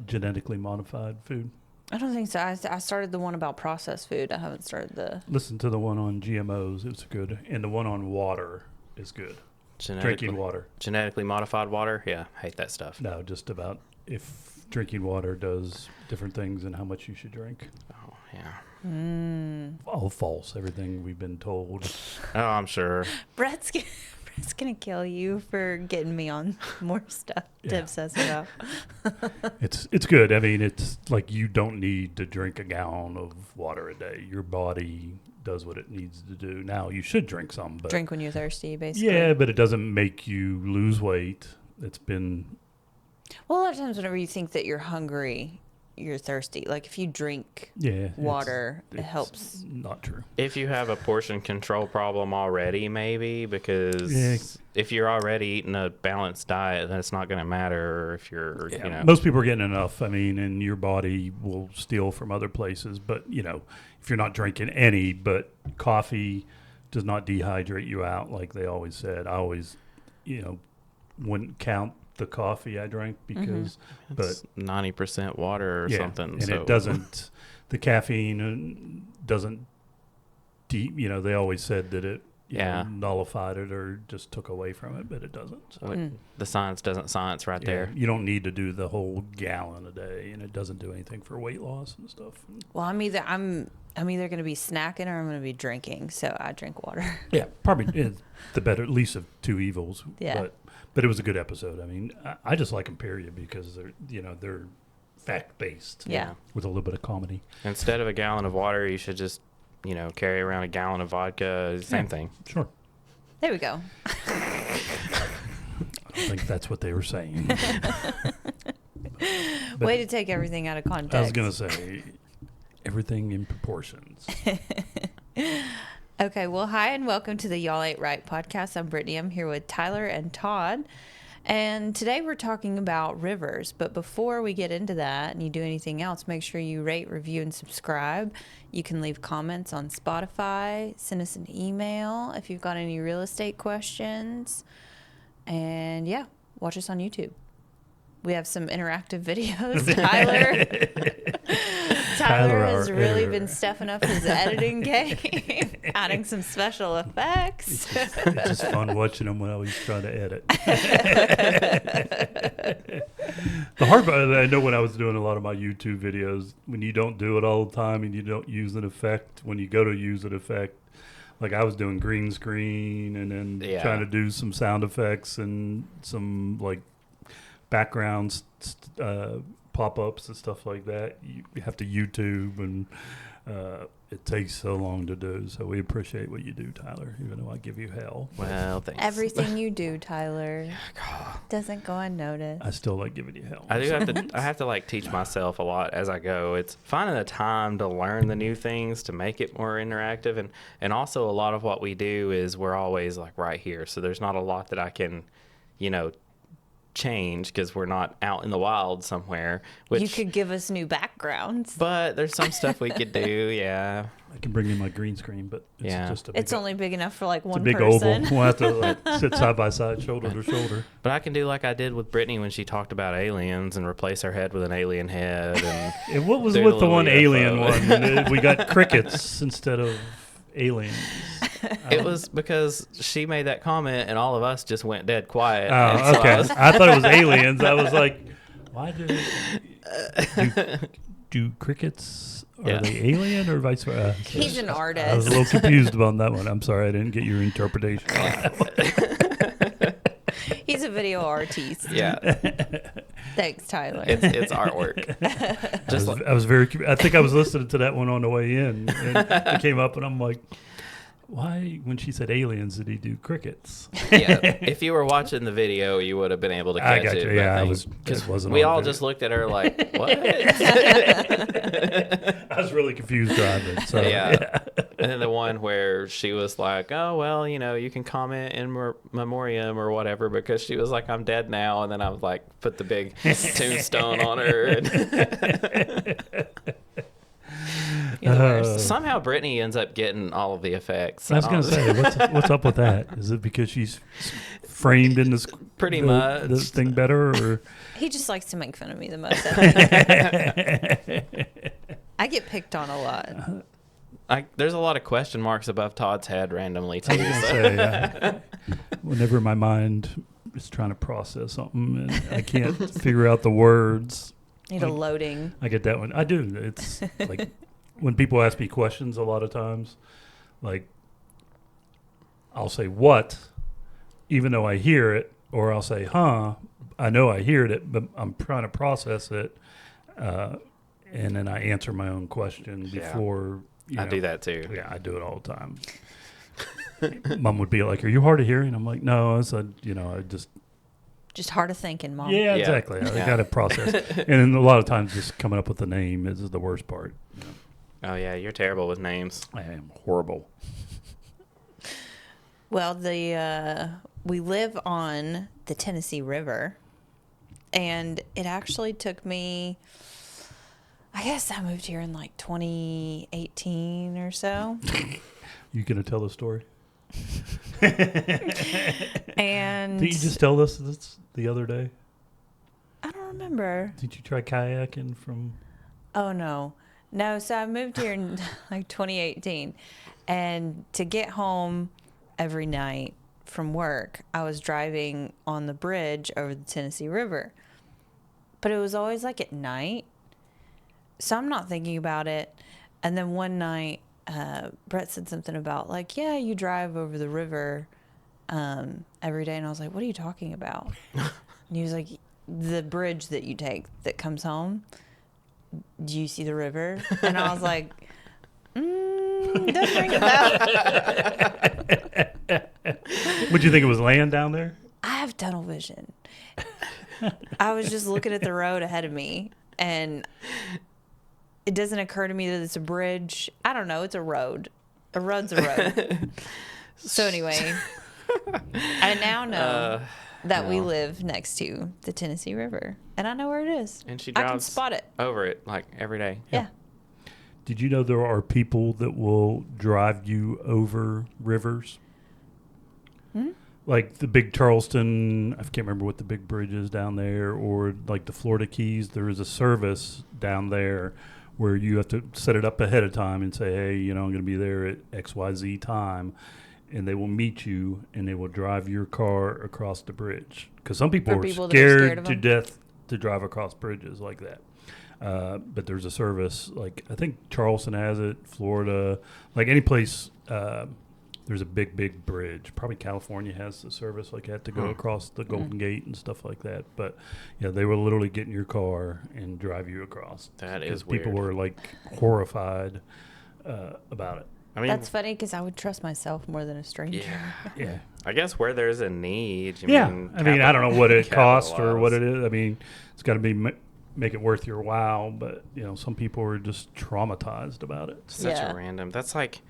genetically modified food? I don't think so. I started the one about processed food. I haven't started the... Listen to the one on GMOs. It's good. And the one on water is good. Drinking water. Genetically modified water? Yeah, hate that stuff. No, just about if drinking water does different things and how much you should drink. Oh, yeah. All false. Everything we've been told. Oh, I'm sure. Brett's going to kill you for getting me on more stuff to obsess about. It's good. I mean, it's like you don't need to drink a gallon of water a day. Your body does what it needs to do. Now, you should drink some. But drink when you're thirsty, basically. Yeah, but it doesn't make you lose weight. It's been... Well, a lot of times whenever you think that you're hungry, you're thirsty. Like if you drink water, it helps. Not true. If you have a portion control problem already, maybe, because if you're already eating a balanced diet, then it's not going to matter if you're, you know. Most people are getting enough. I mean, and your body will steal from other places. But, you know, if you're not drinking any, but coffee does not dehydrate you out like they always said. I always, you know, wouldn't count the coffee I drank because it's 90% water or something, and it doesn't, the caffeine doesn't you know, they always said that it know, nullified it or just took away from it, but it doesn't. So the science doesn't science right there. You don't need to do the whole gallon a day, and it doesn't do anything for weight loss and stuff. Well, I'm either going to be snacking or I'm going to be drinking, so I drink water. Yeah, probably the better, least of two evils. Yeah. But it was a good episode. I mean, I just like them, period, because they're fact-based. Yeah. With a little bit of comedy. Instead of a gallon of water, you should just, you know, carry around a gallon of vodka. Same thing. Sure. There we go. I don't think that's what they were saying. Way to take everything out of context. I was going to say, everything in proportions. Okay, well, hi and welcome to the Y'all Ain't Right podcast. I'm Brittany. I'm here with Tyler and Todd. And today we're talking about rivers. But before we get into that and you do anything else, make sure you rate, review, and subscribe. You can leave comments on Spotify. Send us an email if you've got any real estate questions. And yeah, watch us on YouTube. We have some interactive videos. Tyler has really been stepping up his editing game, adding some special effects. It's just fun watching them when I was trying to edit. The hard part, I know when I was doing a lot of my YouTube videos, when you don't do it all the time and you don't use an effect, when you go to use an effect, like I was doing green screen and then trying to do some sound effects and some like backgrounds, pop-ups and stuff like that. You have to YouTube, and it takes so long to do. So we appreciate what you do, Tyler, even though I give you hell. Well, thanks. Everything you do, Tyler, doesn't go unnoticed. I still like giving you hell. I have to like teach myself a lot as I go. It's finding the time to learn the new things to make it more interactive, and also a lot of what we do is we're always like right here. So there's not a lot that I can, you know, change because we're not out in the wild somewhere. Which, you could give us new backgrounds. But there's some stuff we could do, I can bring in my green screen, but it's just a big... It's only big enough for like one big person. Oval. We'll have to like, sit side by side, shoulder to shoulder. But I can do like I did with Brittany when she talked about aliens and replace her head with an alien head. And what was with the one alien one? We got crickets instead of aliens. It was because she made that comment and all of us just went dead quiet. Oh, okay. I thought it was aliens. I was like, why do crickets, are they alien or vice versa? He's an artist. I was a little confused about that one. I'm sorry, I didn't get your interpretation. He's a video artist. Yeah. Thanks, Tyler. It's artwork. I was very. I think I was listening to that one on the way in, and it came up, and I'm like, why, when she said aliens, did he do crickets? Yeah, if you were watching the video, you would have been able to catch it. You. Yeah, because we all just looked at her like, what? I was really confused driving. So yeah. And then the one where she was like, oh, well, you know, you can comment in memoriam or whatever, because she was like, I'm dead now. And then I was like, put the big tombstone on her. Somehow Brittany ends up getting all of the effects. I was going to say, what's up with that? Is it because she's framed in Pretty the much. thing better, or He just likes to make fun of me the most. I think. I get picked on a lot. There's a lot of question marks above Todd's head randomly too. I was gonna say, whenever my mind is trying to process something and I can't figure out the words, Need a loading. I get that one. I do. It's like when people ask me questions a lot of times, like I'll say what, even though I hear it, or I'll say, huh, I know I heard it, but I'm trying to process it. And then I answer my own question before. I do that too. Yeah, I do it all the time. Mom would be like, "Are you hard of hearing?" I'm like, "No." I said, I Just hard of thinking, Mom. Yeah, Yeah. exactly. I Yeah. got to process. And then a lot of times just coming up with the name is the worst part. Oh yeah, you're terrible with names. I am horrible. Well, we live on the Tennessee River, and it actually took me, I guess I moved here in like 2018 or so. You gonna tell the story? And Did you just tell us this the other day? I don't remember. Did you try kayaking from? Oh, no. No, so I moved here in like 2018. And to get home every night from work, I was driving on the bridge over the Tennessee River. But it was always like at night. So I'm not thinking about it. And then one night, Brett said something about like, yeah, you drive over the river every day. And I was like, what are you talking about? And he was like, the bridge that you take that comes home. Do you see the river? And I was like, doesn't ring a bell. Would you think it was land down there? I have tunnel vision. I was just looking at the road ahead of me, and it doesn't occur to me that it's a bridge. I don't know. It's a road. A road's a road. So anyway, I now know that we live next to the Tennessee River, and I know where it is. And she I can drives spot it. over it like every day. Yeah. Did you know there are people that will drive you over rivers? Like the big Charleston, I can't remember what the big bridge is down there, or like the Florida Keys. There is a service down there where you have to set it up ahead of time and say, hey, I'm going to be there at XYZ time. And they will meet you and they will drive your car across the bridge. Because some people For are people that are scared scared of to them. death to drive across bridges like that. But there's a service, like I think Charleston has it, Florida, like any place. There's a big bridge. Probably California has the service, like you have to go across the Golden Gate and stuff like that. But yeah, they will literally get in your car and drive you across. That Because is weird. people were like horrified about it. I mean, That's funny because I would trust myself more than a stranger. yeah. Yeah. I guess where there's a need. I don't know what it costs or what it capitalize. is. I mean, it's got to be make it worth your while. But some people are just traumatized about it. Such Yeah. a random. That's like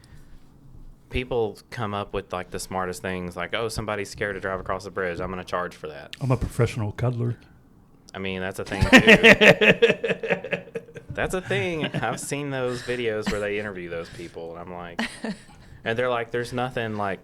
people come up with like the smartest things, like, oh, somebody's scared to drive across the bridge. I'm going to charge for that. I'm a professional cuddler. I mean, that's a thing too. That's a thing. I've seen those videos where they interview those people, and I'm like, and they're like, there's nothing like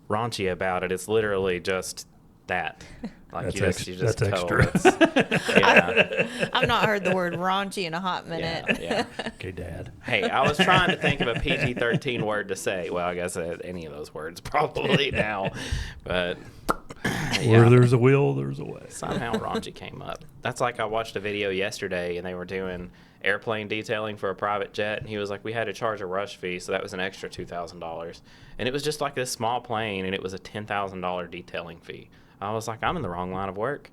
raunchy about it. It's literally just that. Like That's you just that's tell extra. it's- yeah. I've not heard the word raunchy in a hot minute. Yeah. Okay, Dad. Hey, I was trying to think of a PG-13 word to say. Well, I guess any of those words probably now, but Where there's a will, there's a way. somehow raunchy came up. That's like I watched a video yesterday, and they were doing airplane detailing for a private jet, and he was like, we had to charge a rush fee, so that was an extra $2,000. And it was just like this small plane, and it was a $10,000 detailing fee. I was like, I'm in the wrong line of work.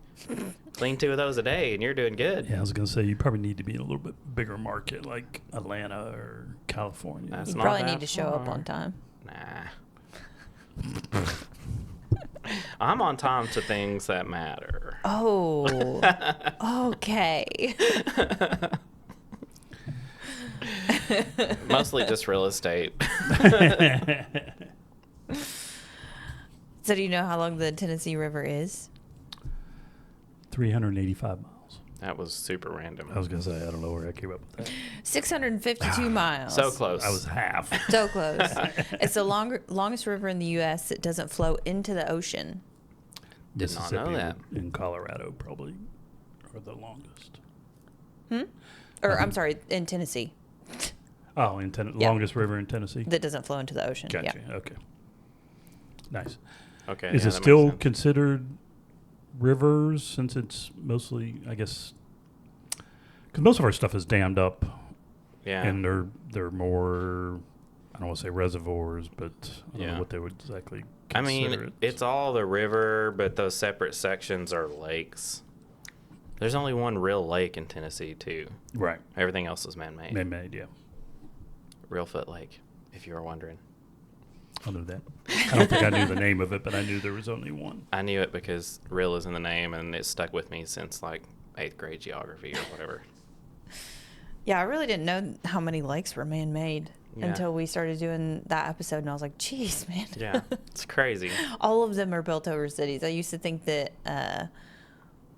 Clean 2 of those a day, and you're doing good. Yeah, I was gonna say you probably need to be in a little bit bigger market like Atlanta or California. That's You not probably that need to show up far. on time. Nah. I'm on time to things that matter. Oh, okay. Mostly just real estate. So do you know how long the Tennessee River is? 385 miles. That was super random. I was gonna say I don't know where I came up with that. 652 miles. So close. I was half. So close. It's the longest river in the U.S. that doesn't flow into the ocean. Did not know that. In Colorado probably are the longest. Or I'm sorry, in Tennessee. Oh, Yeah. longest river in Tennessee. That doesn't flow into the ocean. Gotcha. Yeah. Okay. Nice. Okay. Is yeah, it that makes still sense. considered rivers since it's mostly, I guess, because most of our stuff is dammed up, Yeah. and they're more, I don't want to say reservoirs, but I don't Yeah. know what they would exactly I consider mean, it. it's all the river, but those separate sections are lakes. There's only one real lake in Tennessee, too. Right. Everything else is man-made. Man-made, yeah. Reelfoot Lake, if you were wondering. I knew that. I don't think I knew the name of it, but I knew there was only one. I knew it because real is in the name, and it stuck with me since like 8th grade geography or whatever. Yeah, I really didn't know how many lakes were man-made Yeah. until we started doing that episode, and I was like, "Geez, man." Yeah, it's crazy. All of them are built over cities. I used to think that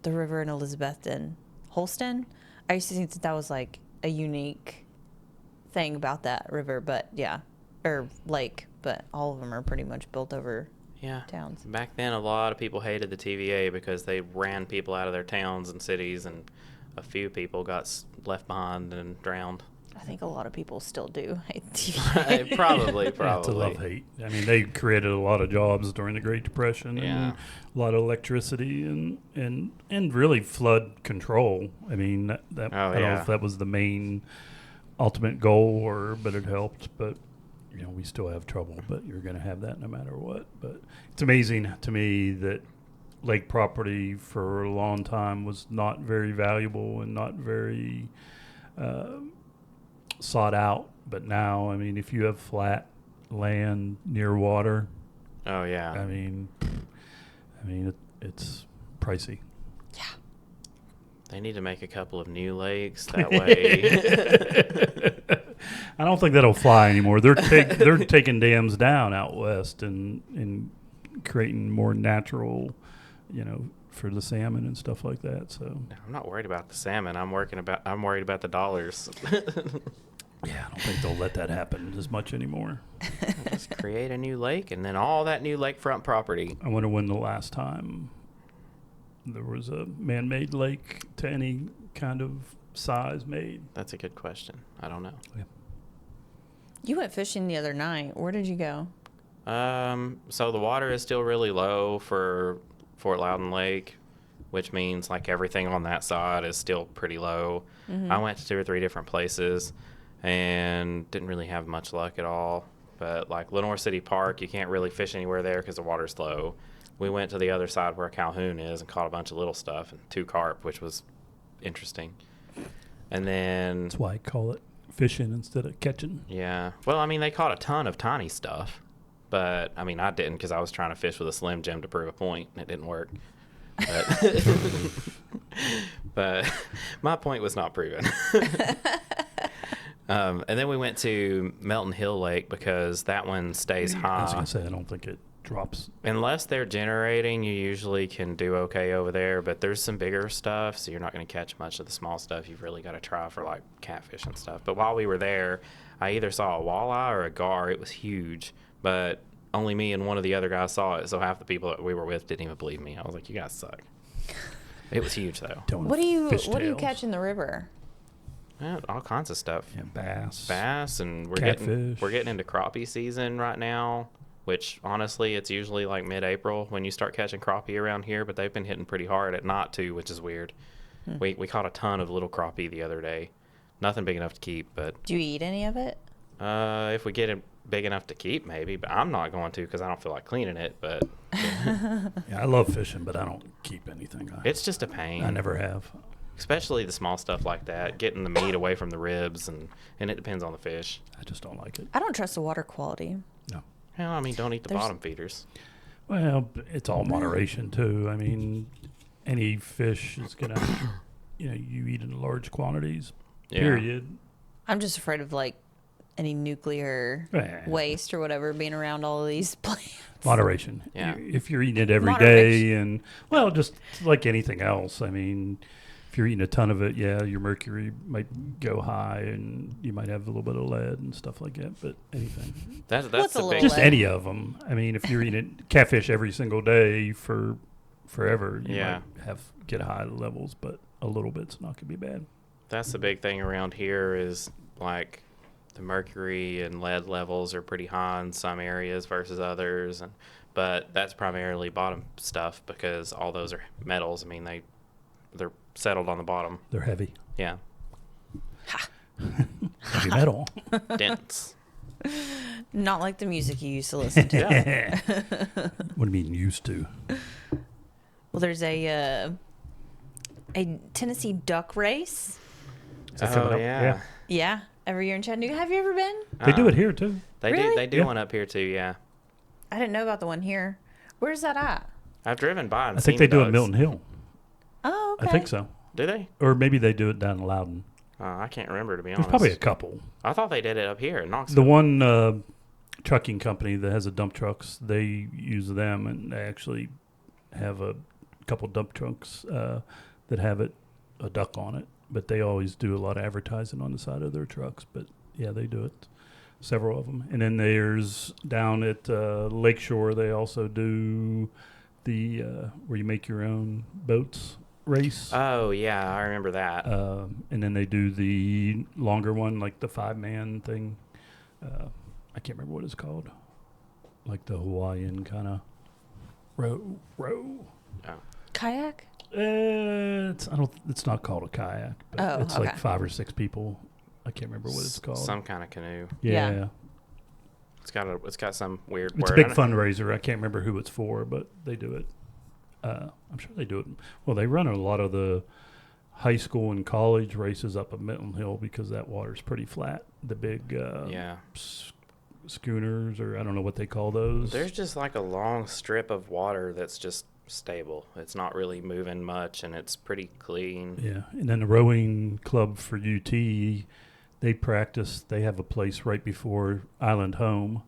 the river in Elizabethton, Holston, I used to think that that was like a unique thing about that river, but yeah, or lake, but all of them are pretty much built over Yeah. towns. Back then, a lot of people hated the TVA because they ran people out of their towns and cities, and a few people got left behind and drowned. I think a lot of people still do hate TV. Probably. It's a love-hate. I mean, they created a lot of jobs during the Great Depression Yeah. and a lot of electricity and really flood control. I mean, I don't know yeah. if that was the main ultimate goal but it helped. But, we still have trouble, but you're going to have that no matter what. But it's amazing to me that lake property for a long time was not very valuable and not very sought out. But now, I mean, if you have flat land near water, Oh, yeah. I mean, it's pricey. They need to make a couple of new lakes. That way. I don't think that'll fly anymore. They're taking dams down out west and creating more natural, for the salmon and stuff like that. So I'm not worried about the salmon. I'm worried about the dollars. yeah, I don't think they'll let that happen as much anymore. Just create a new lake, and then all that new lakefront property. I wonder when the last time there was a man-made lake to any kind of size made. That's a good question. I don't know. You went fishing the other night. Where did you go? So the water is still really low for Fort Loudon Lake, which means like everything on that side is still pretty low. Mm-hmm. I went to 2 or 3 different places and didn't really have much luck at all. But like Lenore City Park, you can't really fish anywhere there because the water's low. We went to the other side where Calhoun is and caught a bunch of little stuff and 2 carp, which was interesting. And then, That's why I call it fishing instead of catching. yeah. Well, I mean, they caught a ton of tiny stuff. But, I mean, I didn't because I was trying to fish with a Slim Jim to prove a point, and it didn't work. But my point was not proven. And then we went to Melton Hill Lake because that one stays I was high. going to say, I don't think it drops. Unless they're generating, you usually can do okay over there. But there's some bigger stuff, so you're not going to catch much of the small stuff. You've really got to try for, like, catfish and stuff. But while we were there, I either saw a walleye or a gar. It was huge. But only me and one of the other guys saw it, so half the people that we were with didn't even believe me. I was like, you guys suck. It was huge, though. What do you catch in the river? Yeah, all kinds of stuff. Yeah, Bass, and we're Catfish. getting into crappie season right now, which honestly, it's usually like mid-April when you start catching crappie around here, but they've been hitting pretty hard at not too, which is weird. We caught a ton of little crappie the other day. Nothing big enough to keep, but Do you eat any of it? if we get it big enough to keep, maybe. But I'm not going to because I don't feel like cleaning it. But Yeah, I love fishing, but I don't keep anything. it's just a pain. I never have. Especially the small stuff like that, getting the meat away from the ribs, and it depends on the fish. I just don't like it. I don't trust the water quality. No. Well, I mean, don't eat the There's- bottom feeders. Well, it's all moderation too. I mean, any fish is gonna, you eat in large quantities. Yeah. Period. I'm just afraid of like any nuclear waste or whatever being around all of these plants. Moderation. Yeah. If you're eating it every Moderation. day, and well, just like anything else. I mean, if you're eating a ton of it, yeah, your mercury might go high, and you might have a little bit of lead and stuff like that. But anything, That's What's a the little big. just lead? any of them. I mean, if you're eating catfish every single day for forever, you Yeah. might get high levels, but a little bit's not gonna be bad. That's the big thing around here is like the mercury and lead levels are pretty high in some areas versus others, but that's primarily bottom stuff because all those are metals. I mean, they're settled on the bottom. They're heavy. Yeah, Heavy metal. dense. Not like the music you used to listen to. Yeah. What do you mean used to? Well, there's a Tennessee duck race. Is that coming Oh up? yeah. Yeah, every year in Chattanooga. Have you ever been? They do it here too. They Really? They do Yeah. one up here too. Yeah, I didn't know about the one here. Where's that at? I've driven by and I think seen they the do it in ducks. Milton Hill. Oh, okay. I think so. Do they? Or maybe they do it down in Loudon. I can't remember, to be There's honest. probably a couple. I thought they did it up here in The Knoxville. one trucking company that has the dump trucks, they use them, and they actually have a couple dump trucks that have a duck on it. But they always do a lot of advertising on the side of their trucks. But yeah, they do it. Several of them. And then there's down at Lakeshore, they also do the where you make your own boats race. Oh yeah, I remember that. And then they do the longer one, like the 5-man thing. I can't remember what it's called. Like the Hawaiian kind of row. Oh. Kayak? It's not called a kayak, but Oh, it's like okay. 5 or 6 people. I can't remember what it's called. Some kind of canoe. Yeah. Yeah. It's got some weird It's a word. big I don't- fundraiser. I can't remember who it's for, but they do it. I'm sure they do it. Well, they run a lot of the high school and college races up at Milton Hill because that water's pretty flat. The big Yeah. schooners, or I don't know what they call those. There's just like a long strip of water that's just stable. It's not really moving much, and it's pretty clean. Yeah, and then the rowing club for UT, they practice. They have a place right before Island Home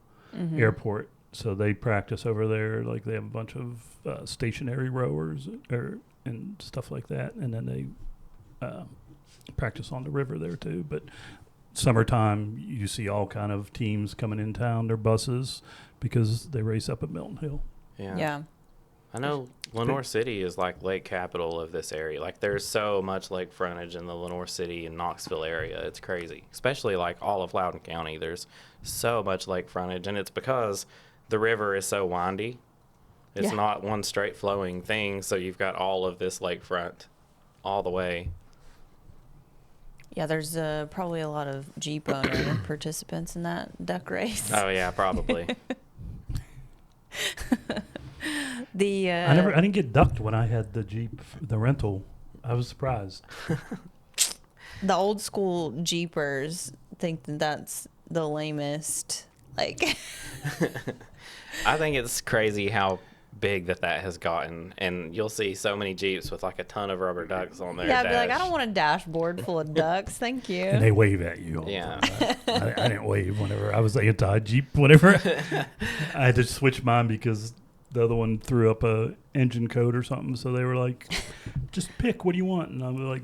Airport, so they practice over there. Like they have a bunch of stationary rowers and stuff like that, and then they practice on the river there too. But summertime, you see all kind of teams coming in town. Their buses because they race up at Milton Hill. Yeah. I know Lenore City is like lake capital of this area. Like there's so much lake frontage in the Lenore City and Knoxville area. It's crazy. Especially like all of Loudoun County. There's so much lake frontage, and it's because the river is so windy. It's Yeah. not one straight flowing thing, so you've got all of this lakefront all the way. Yeah, there's probably a lot of Jeep owner participants in that duck race. Oh yeah, probably. The I didn't get ducked when I had the Jeep, the rental. I was surprised. the old school Jeepers think that that's the lamest. Like, I think it's crazy how big that has gotten, and you'll see so many Jeeps with like a ton of rubber ducks on their yeah, I'd dash. be like, I don't want a dashboard full of ducks. Thank you. And they wave at you all the Yeah. time. I didn't wave whenever. I was anti-Jeep whenever. I had to switch mine because the other one threw up a engine code or something. So they were like, just pick, what do you want? And I was like,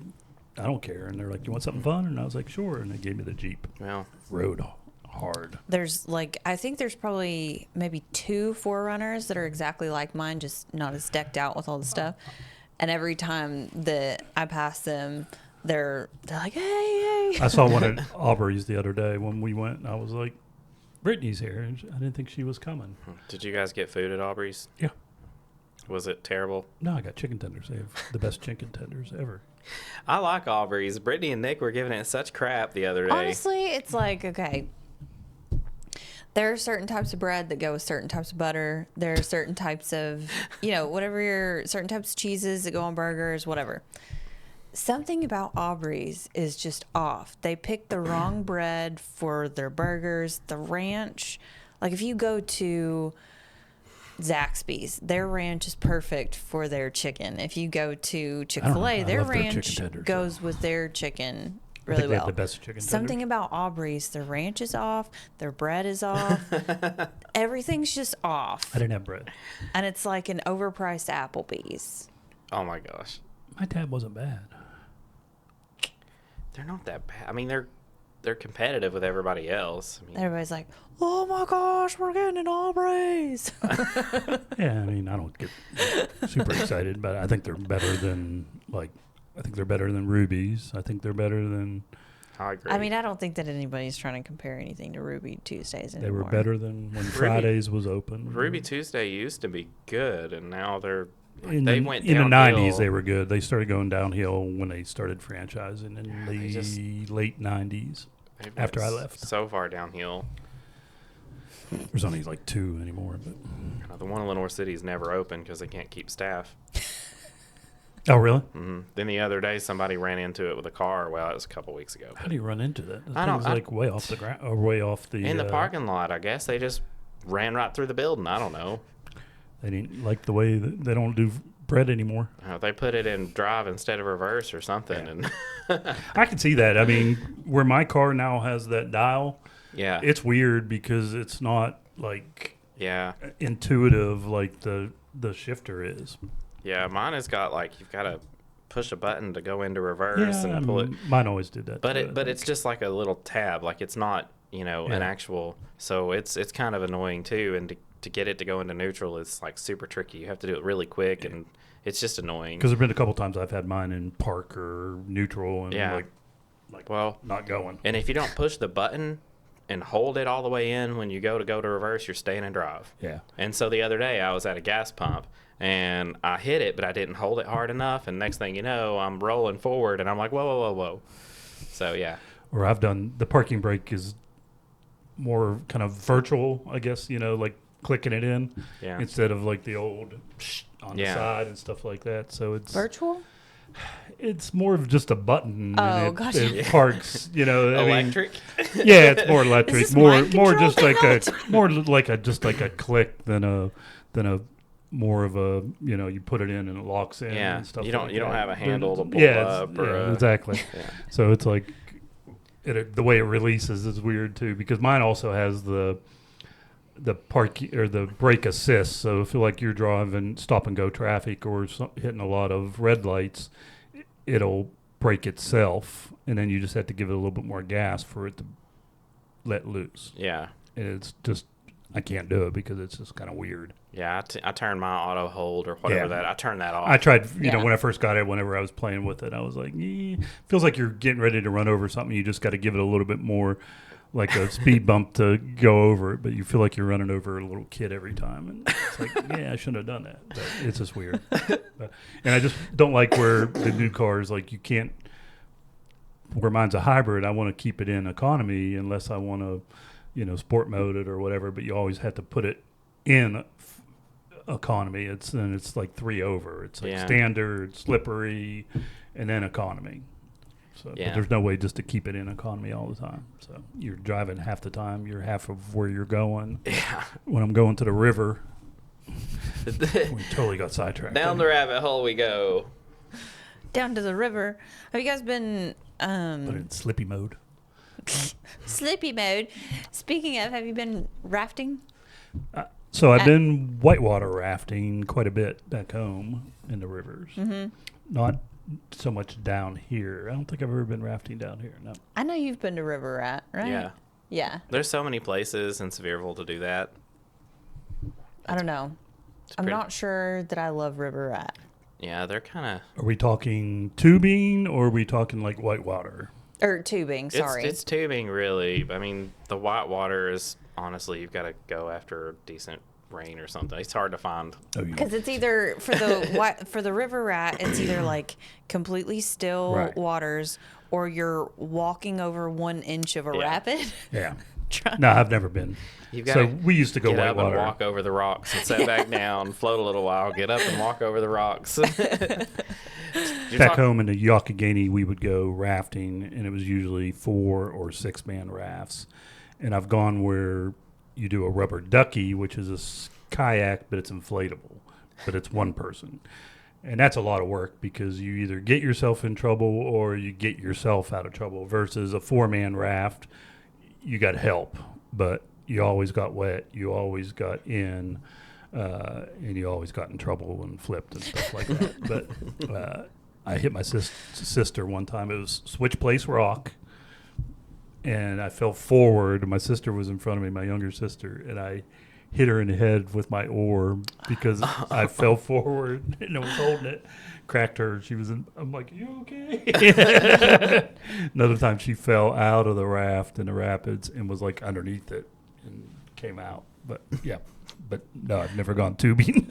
I don't care. And they're like, you want something fun? And I was like, sure. And they gave me the Jeep. Well, Rode hard. There's I think there's probably maybe 2 4Runners that are exactly like mine, just not as decked out with all the stuff. And every time that I pass them, they're like, hey. I saw one at Aubrey's the other day when we went. And I was like, Brittany's here. And I didn't think she was coming. did you guys get food at Aubrey's? Yeah. Was it terrible? No, I got chicken tenders. They have the best chicken tenders ever. I like Aubrey's. Brittany and Nick were giving it such crap the other day. Honestly, it's like, okay, there are certain types of bread that go with certain types of butter. There are certain types of, certain types of cheeses that go on burgers, whatever. Something about Aubrey's is just off. They picked the wrong bread for their burgers. The ranch, like if you go to Zaxby's, their ranch is perfect for their chicken. If you go to Chick-fil-A, I their love their chicken ranch tenders, goes with their chicken I really think they well. have the best chicken Something tenders. about Aubrey's, their ranch is off, their bread is off, everything's just off. I didn't have bread. And it's like an overpriced Applebee's. Oh my gosh. My tab wasn't bad. They're not that bad. I mean, they're they're competitive with everybody else. I mean, Everybody's like, "Oh my gosh, we're getting an Aubrey's." Yeah, I mean, I don't get super excited, but I think they're better than Rubies. I think they're better than. I agree. I mean, I don't think that anybody's trying to compare anything to Ruby Tuesdays anymore. They were better than when Fridays was open. Ruby Tuesday used to be good, and now they're In they the, went in the downhill. 90s, they were good. They started going downhill when they started franchising in the late 90s. They went after I left. so far downhill. There's only like 2 anymore. But The one in Lenore City is never open because they can't keep staff. oh, really? Mm-hmm. Then the other day, somebody ran into it with a car. Well, it was a couple weeks ago. How do you run into that? I don't- It was like way off the ground, or way off the. In the parking lot, I guess they just ran right through the building. I don't know. They didn't like the way that they don't do bread anymore. They put it in drive instead of reverse or something. Yeah. And I can see that. I mean, where my car now has that dial, yeah, it's weird because it's not like yeah, intuitive like the shifter is. yeah. Mine has got like you've got to push a button to go into reverse and pull it. Mine always did that. But too, it's just like a little tab. Like it's not an actual. So it's kind of annoying too. And to get it to go into neutral is like super tricky. You have to do it really quick, and it's just annoying. Because there've been a couple times I've had mine in park or neutral and like well, not going. and if you don't push the button and hold it all the way in when you go to reverse, you're staying in drive. Yeah. And so the other day I was at a gas pump and I hit it, but I didn't hold it hard enough. And next thing you know, I'm rolling forward and I'm like, whoa, whoa, whoa, whoa. So yeah. Or I've done the parking brake is more kind of virtual, I guess, like clicking it in instead of like the old on the side and stuff like that. So it's Virtual? It's more of just a button. Oh, and gotcha. It parks, Electric? Yeah, it's more electric. Is this More mind just control like a click than a more of a you put it in and it locks in and stuff. You don't like you don't that. have a handle to pull Yeah, up or exactly. Yeah. So it's like the way it releases is weird too, because mine also has the park or the brake assist. So if like you're driving stop and go traffic or hitting a lot of red lights, it'll brake itself, and then you just have to give it a little bit more gas for it to let loose. Yeah. And it's just I can't do it because it's just kind of weird. Yeah, I turned my auto hold or whatever that. I turned that off. I tried, when I first got it, whenever I was playing with it, I was like, feels like you're getting ready to run over something. You just got to give it a little bit more, like a speed bump to go over it, but you feel like you're running over a little kid every time. And it's like, I shouldn't have done that. But it's just weird. And I just don't like where the new cars, like you can't, where mine's a hybrid, I want to keep it in economy unless I want to, sport mode it or whatever, but you always have to put it in economy. It's like 3 over. It's like standard, slippery, and then economy. So but there's no way just to keep it in economy all the time. So you're driving half the time. You're half of where you're going. Yeah. When I'm going to the river, we totally got sidetracked. Down the rabbit hole we go. Down to the river. Have you guys been Put it in slippy mode. slippy mode? Speaking of, have you been rafting? So I've been whitewater rafting quite a bit back home in the rivers. Mm-hmm. Not so much down here. I don't think I've ever been rafting down here. No. I know you've been to River Rat, right? Yeah. Yeah. There's so many places in Sevierville to do that. I don't know. I'm not sure that I love River Rat. Yeah, they're kind of... Are we talking tubing or are we talking like whitewater? Or tubing, sorry. It's tubing, really. I mean, the whitewater is, honestly, you've got to go after decent rain or something. It's hard to find. Because it's either, for the River Rat, it's either like completely still waters or you're walking over 1 inch of a rapid. Yeah. No, I've never been. So we used to go get up whitewater. and walk over the rocks and sit back down, float a little while, get up and walk over the rocks. Back home in the Youghiogheny, we would go rafting, and it was usually 4 or 6 man rafts. And I've gone where you do a rubber ducky, which is a kayak, but it's inflatable, but it's one person. And that's a lot of work because you either get yourself in trouble or you get yourself out of trouble versus a 4-man raft. You got help, but you always got wet. You always got in, and you always got in trouble and flipped and stuff like that. But I hit my sister one time. It was Switch Place Rock, and I fell forward. My sister was in front of me, my younger sister, and I hit her in the head with my oar because I fell forward and I was holding it. Cracked her. She was in. I'm like, you okay? Another time she fell out of the raft in the rapids and was like underneath it and came out. But yeah. But no, I've never gone tubing.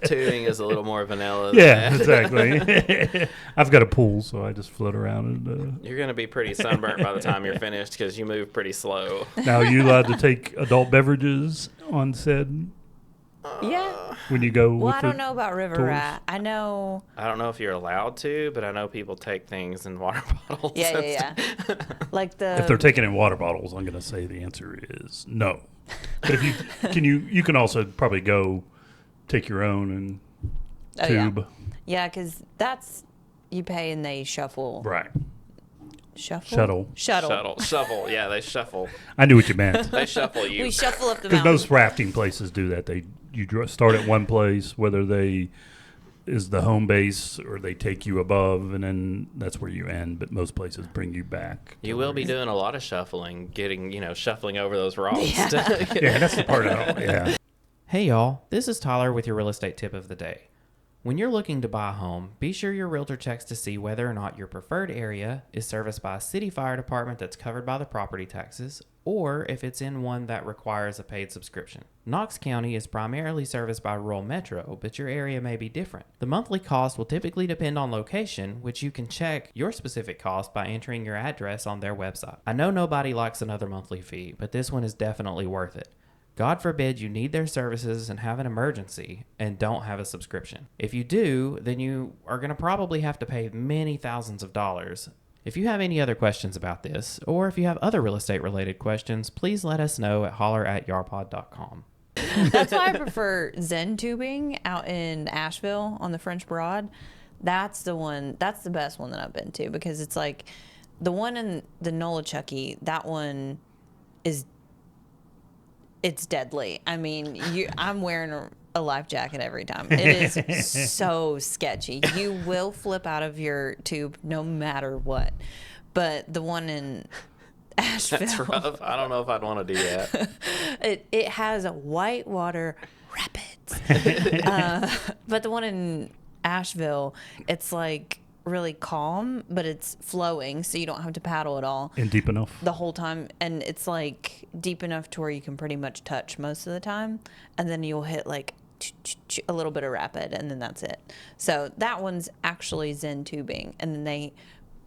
Tubing is a little more vanilla than Yeah, that. exactly. I've got a pool, so I just float around. And You're going to be pretty sunburnt by the time you're finished because you move pretty slow. now, are you allowed to take adult beverages on said Yeah. when you go? Well, with I don't know about river tours? rat. I know. I don't know if you're allowed to, but I know people take things in water bottles. Yeah. Like the. If they're taking in water bottles, I'm going to say the answer is no. But if you can also probably go take your own and Oh, tube. Yeah, because that's you pay and they shuffle. Right. Shuttle. Shovel. Yeah, they shuffle. I knew what you meant. They shuffle you. We shuffle up the Because mountain. most rafting places do that. You start at one place, whether they is the home base or they take you above, and then that's where you end. But most places bring you back. You will be doing a lot of shuffling, shuffling over those rocks. Yeah. Yeah, that's the part I don't. Yeah. Hey y'all, this is Tyler with your real estate tip of the day. When you're looking to buy a home, be sure your realtor checks to see whether or not your preferred area is serviced by a city fire department that's covered by the property taxes, or if it's in one that requires a paid subscription. Knox County is primarily serviced by rural metro, but your area may be different. The monthly cost will typically depend on location, which you can check your specific cost by entering your address on their website. I know nobody likes another monthly fee, but this one is definitely worth it. God forbid you need their services and have an emergency and don't have a subscription. If you do, then you are going to probably have to pay many thousands of dollars. If you have any other questions about this, or if you have other real estate related questions, please let us know at holler@yarpod.com. That's why I prefer Zen tubing out in Asheville on the French Broad. That's the one. That's the best one that I've been to because it's like the one in the Nolichucky. That one is. It's deadly. I mean, I'm wearing a life jacket every time. It is so sketchy. You will flip out of your tube no matter what. But the one in Asheville. That's rough. I don't know if I'd want to do that. It has a whitewater rapids. But the one in Asheville, it's like really calm, but it's flowing, so you don't have to paddle at all And deep enough. the whole time, and it's like deep enough to where you can pretty much touch most of the time, and then you'll hit like a little bit of rapid, and then that's it. So that one's actually Zen tubing, and then they,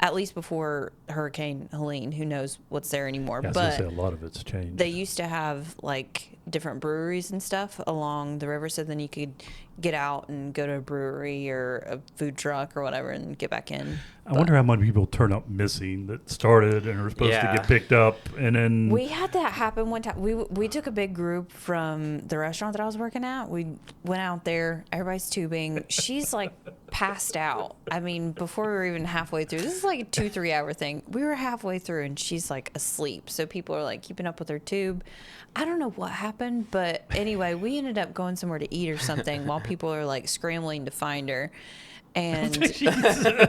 at least before Hurricane Helene, who knows what's there anymore, Yeah, I was gonna but say a lot of it's changed. they used to have like different breweries and stuff along the river, so then you could get out and go to a brewery or a food truck or whatever and get back in. I wonder how many people turn up missing that started and are supposed to Yeah. get picked up, and then We had that happen one time. We took a big group from the restaurant that I was working at. We went out there. Everybody's tubing. She's like passed out. I mean, before we were even halfway through. This is like a 2-3 hour thing. We were halfway through and she's like asleep. So people are like keeping up with her tube. I don't know what happened, but anyway, we ended up going somewhere to eat or something while people are like scrambling to find her. And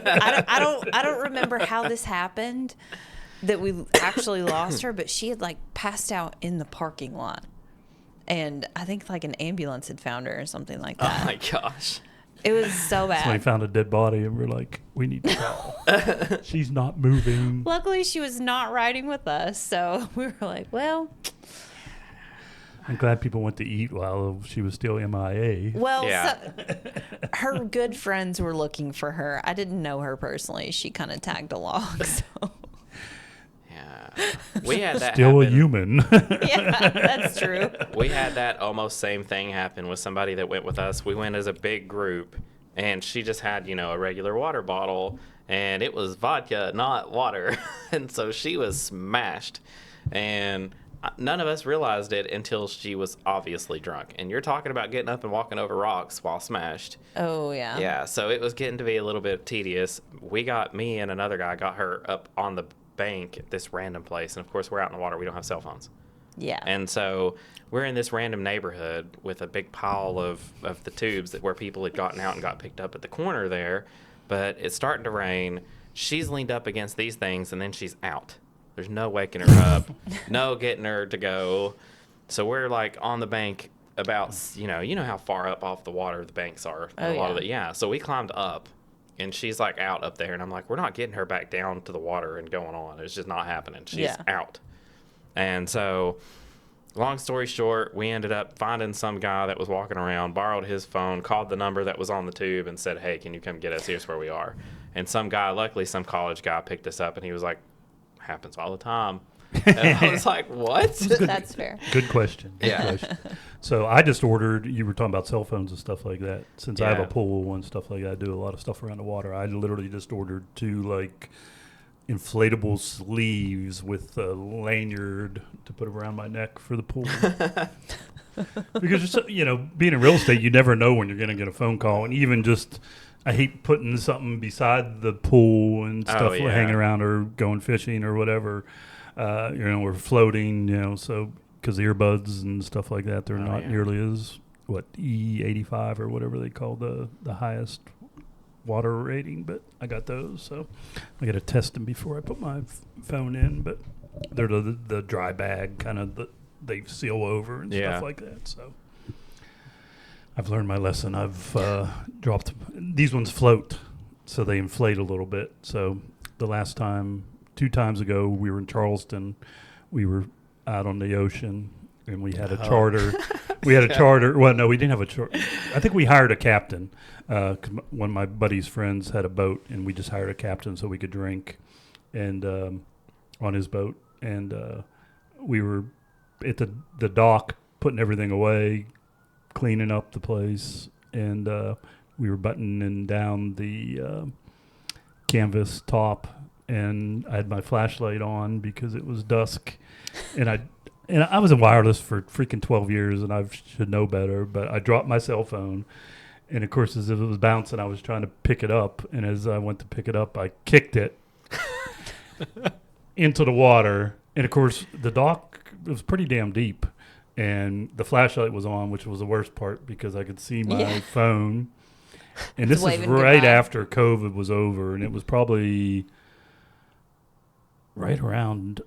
I don't remember how this happened, that we actually lost her, but she had like passed out in the parking lot, and I think like an ambulance had found her or something like Oh that. my gosh. It was so somebody bad. found a dead body, and we're like, we need to call. She's not moving. Luckily, she was not riding with us, so we were like, well, I'm glad people went to eat while she was still MIA. Yeah. her good friends were looking for her. I didn't know her personally. She kind of tagged along. So. Yeah. We had that Still a happen. human. Yeah, that's true. We had that almost same thing happen with somebody that went with us. We went as a big group, and she just had, a regular water bottle, and it was vodka, not water. And so she was smashed. And none of us realized it until she was obviously drunk. And you're talking about getting up and walking over rocks while smashed. Oh, yeah. Yeah, so it was getting to be a little bit tedious. Me and another guy got her up on the bank at this random place. And, of course, we're out in the water. We don't have cell phones. Yeah. And so we're in this random neighborhood with a big pile of the tubes where people had gotten out and got picked up at the corner there. But it's starting to rain. She's leaned up against these things, and then she's out. There's no waking her up, no getting her to go. So we're like on the bank about, you know how far up off the water the banks are. Oh, Yeah. So we climbed up, and she's like out up there, and I'm like, we're not getting her back down to the water and going on. It's just not happening. She's out. And so, long story short, we ended up finding some guy that was walking around, borrowed his phone, called the number that was on the tube, and said, hey, can you come get us? Here's where we are. And some guy, luckily some college guy, picked us up, and he was like, happens all the time. And I was like, what? That's fair. Good question. Yeah. Good question. So I just ordered, you were talking about cell phones and stuff like that. Since I have a Yeah. pool and stuff like that, I do a lot of stuff around the water. I literally just ordered 2 like inflatable sleeves with a lanyard to put around my neck for the pool. Because, being in real estate, you never know when you're going to get a phone call. And even just, I hate putting something beside the pool and stuff hanging around or going fishing or whatever. Or floating, so because the earbuds and stuff like that, they're not nearly as, E85 or whatever they call the highest water rating, but I got those, so I got to test them before I put my phone in, but they're the dry bag kind of, they seal over and stuff like that, so I've learned my lesson. I've dropped, these ones float, so they inflate a little bit, so the last time, 2 times ago, we were in Charleston, we were out on the ocean, and we had a charter. We had a charter. Well, no, we didn't have a charter. I think we hired a captain. 'Cause one of my buddy's friends had a boat, and we just hired a captain so we could drink, and on his boat. And we were at the dock putting everything away, cleaning up the place, and we were buttoning down the canvas top, and I had my flashlight on because it was dusk, and I was in wireless for freaking 12 years, and I should know better, but I dropped my cell phone, and of course, as it was bouncing, I was trying to pick it up, and as I went to pick it up, I kicked it into the water, and of course, the dock was pretty damn deep, and the flashlight was on, which was the worst part because I could see my phone, and this is right after COVID was over, and it was probably right around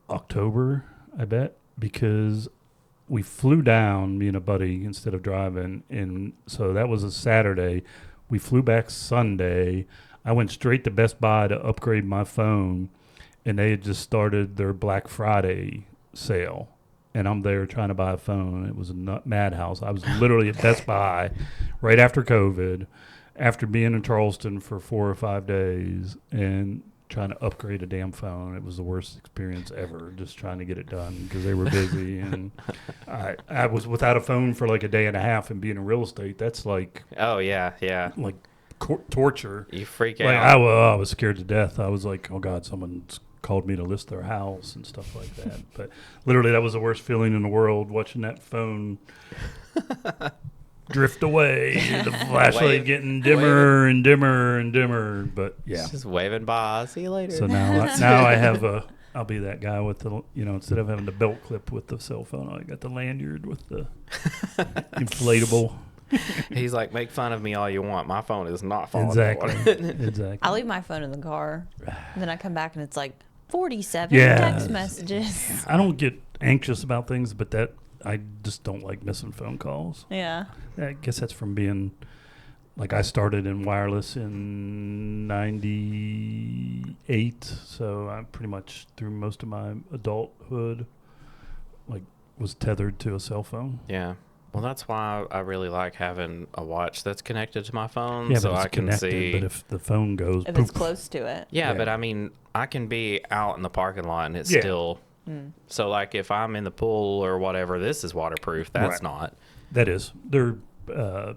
October, I bet, because we flew down, me and a buddy, instead of driving, and so that was a Saturday. We flew back Sunday. I went straight to Best Buy to upgrade my phone, and they had just started their Black Friday sale, and I'm there trying to buy a phone. It was a madhouse. I was literally at Best Buy right after COVID, after being in Charleston for 4 or 5 days, and trying to upgrade a damn phone. It was the worst experience ever, just trying to get it done because they were busy, and I was without a phone for like a day and a half, and being in real estate, that's like like torture. You freak like, out. I was scared to death. I was like, oh God, someone's called me to list their house and stuff like that. But literally, that was the worst feeling in the world, watching that phone drift away, the flashlight getting dimmer and dimmer and dimmer. But yeah, Just waving by. See you later. so now I have I'll be that guy with the, instead of having the belt clip with the cell phone, I got the lanyard with the inflatable. He's like, make fun of me all you want. My phone is not falling. Exactly. Exactly. I leave my phone in the car, and then I come back and it's like 47 Yeah. text messages. I don't get anxious about things, but I just don't like missing phone calls. Yeah. I guess that's from being, like, I started in wireless in 98, so I pretty much through most of my adulthood, like, was tethered to a cell phone. Yeah. Well, that's why I really like having a watch that's connected to my phone, Yeah, so but it's I can connected, see. but if the phone goes, If poof, it's close to it. Yeah, Yeah. but I mean, I can be out in the parking lot and it's Yeah. still. So, like, if I'm in the pool or whatever, this is waterproof. That's Right. not. that is, they're to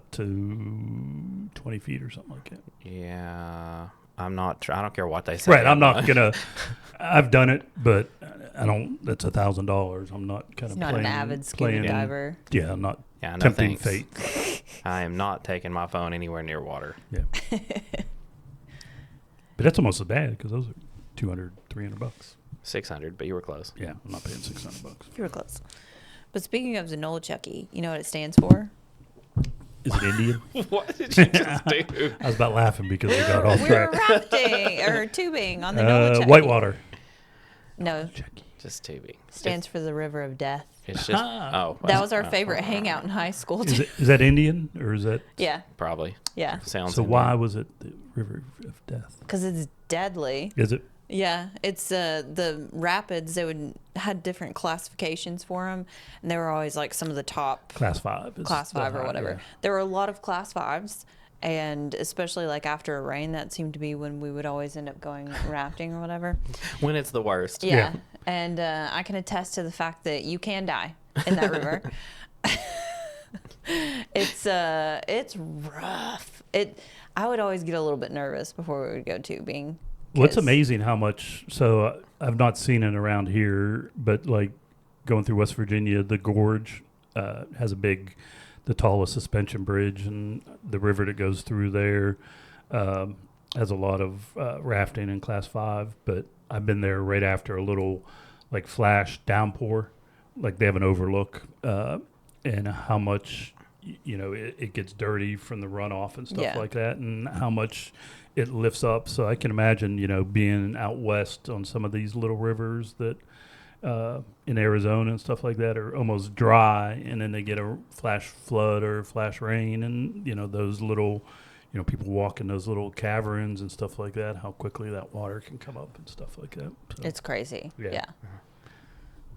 20 feet or something like that. Yeah. I'm not. I don't care what they say. Right, I'm not gonna. I've done it, but I don't. That's $1,000. I'm not kind It's of not playing. an avid scuba playing- diver. Yeah, I'm not Yeah, no tempting thanks. fate. I am not taking my phone anywhere near water. Yeah, but that's almost as bad because those are $200, $300. 600, but you were close. Yeah, I'm not paying $600. You were close. But speaking of the Nolichucky, you know what it stands for? Is it Indian? What did you just do? I was about laughing because we got off We were track. rafting or tubing on the Nolichucky. Whitewater. No, Just tubing. stands for the River of Death. It's just That was our favorite hangout in high school. Is that Indian or is that? Yeah, probably yeah. sounds. So Indian. why was it the River of Death? Because it's deadly. Is it? Yeah, it's the rapids. They had different classifications for them, and they were always like some of the top Class 5. class 5 or whatever. Yeah. There were a lot of class 5s, and especially like after a rain, that seemed to be when we would always end up going rafting or whatever. when it's the worst. Yeah, and I can attest to the fact that you can die in that river. It's rough. I would always get a little bit nervous before we would go tubing. Well, it's amazing how much. So I've not seen it around here, but like going through West Virginia, the gorge has the tallest suspension bridge, and the river that goes through there has a lot of rafting in Class 5. But I've been there right after a little like flash downpour, like they have an overlook, and how much it gets dirty from the runoff and stuff like that, and how much it lifts up. So I can imagine, being out west on some of these little rivers that in Arizona and stuff like that are almost dry, and then they get a flash flood or flash rain, and those little, people walk in those little caverns and stuff like that, how quickly that water can come up and stuff like that. So, It's crazy. Yeah.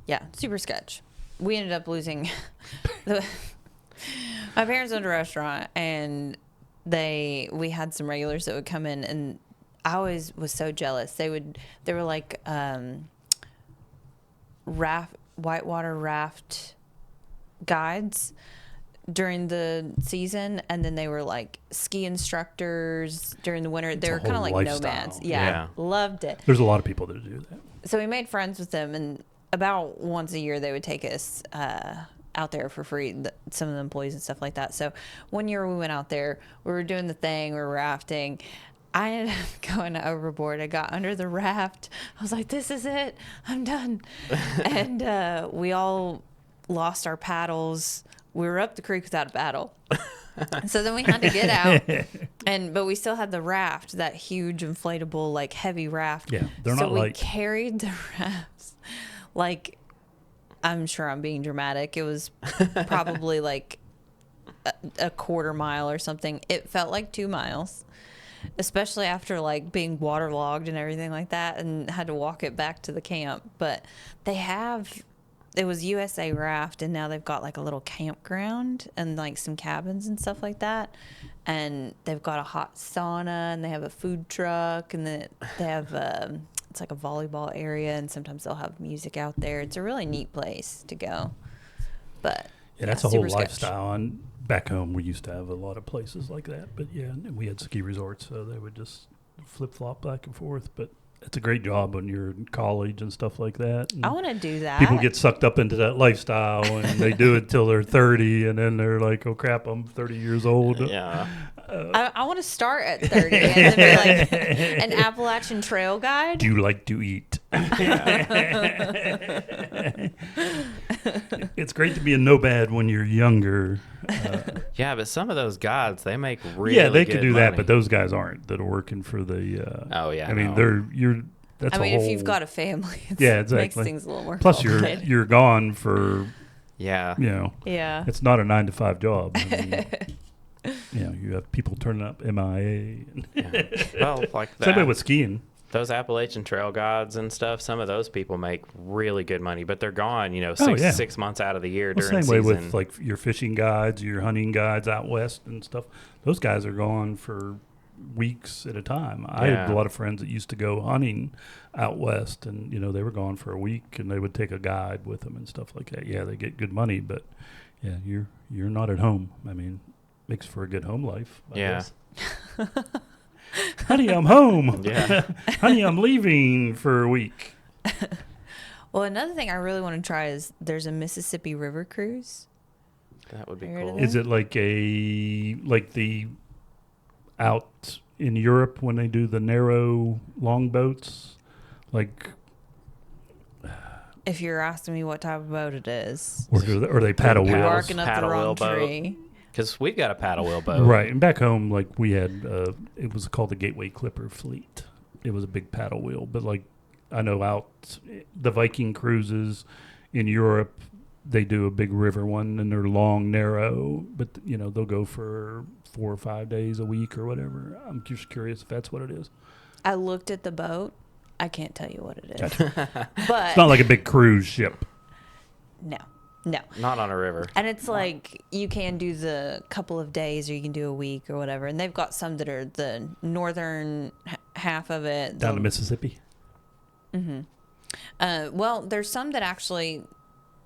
Yeah, super sketch. We ended up losing my parents owned a restaurant, and we had some regulars that would come in, and I always was so jealous. They were like whitewater raft guides during the season, and then they were like ski instructors during the winter. They were kind of like lifestyle. nomads. Yeah, loved it. There's a lot of people that do that. So we made friends with them, and about once a year they would take us out there for free, some of the employees and stuff like that. So one year we went out there, we were doing the thing, we were rafting. I ended up going overboard. I got under the raft. I was like, this is it. I'm done. And we all lost our paddles. We were up the creek without a paddle. So then we had to get out, but we still had the raft, that huge inflatable, like heavy raft. Yeah, they're so not we light. carried the rafts, like, I'm sure I'm being dramatic. It was probably like a quarter mile or something. It felt like 2 miles, especially after like being waterlogged and everything like that, and had to walk it back to the camp. But it was USA Raft, and now they've got like a little campground and like some cabins and stuff like that. And they've got a hot sauna, and they have a food truck, and then they have it's like a volleyball area, and sometimes they'll have music out there. It's a really neat place to go. But yeah, that's a whole super sketch. lifestyle. And back home, we used to have a lot of places like that. But yeah, and we had ski resorts, so they would just flip flop back and forth. But it's a great job when you're in college and stuff like that. And I want to do that. people get sucked up into that lifestyle, and they do it till they're 30, and then they're like, "Oh crap, I'm 30 years old." Yeah. I want to start at 30 and then be like an Appalachian Trail guide. Do you like to eat? It's great to be a nomad when you're younger. Yeah, but some of those guides, they make really They good could do that, money. but those guys aren't that are working for the. Oh, yeah, I mean, no. that's I mean, a whole, if you've got a family, it exactly. makes things a little more Plus complicated. you're gone for Yeah. Yeah. It's not a 9-to-5 job. I mean, you have people turning up MIA. Yeah. Well, like Same way that. with skiing. Those Appalachian Trail guides and stuff, some of those people make really good money, but they're gone, Oh, yeah. 6 months out of the year Well, during same way season. with like your fishing guides, your hunting guides out west and stuff. Those guys are gone for weeks at a time. I had a lot of friends that used to go hunting out west, and they were gone for a week, and they would take a guide with them and stuff like that. Yeah, they get good money, but yeah, you're not at home. I mean, makes for a good home life. I guess. Honey, I'm home. Yeah. Honey, I'm leaving for a week. Well, another thing I really want to try is there's a Mississippi River cruise. That would be Heard of cool. that? Is it like the out in Europe when they do the narrow longboats? Like, If you're asking me what type of boat it is, or they paddle Paddles. wheels? barking up the Paddle wrong wheel boat. tree. Because we've got a paddle wheel boat. Right. And back home, like we had, it was called the Gateway Clipper Fleet. It was a big paddle wheel, but like I know out the Viking cruises in Europe, they do a big river one, and they're long, narrow, but they'll go for 4 or 5 days a week or whatever. I'm just curious if that's what it is. I looked at the boat. I can't tell you what it is. Gotcha. But It's not like a big cruise ship. no. Not on a river. And it's like you can do the couple of days or you can do a week or whatever. And they've got some that are the northern half of it. Down to Mississippi. Well, there's some that actually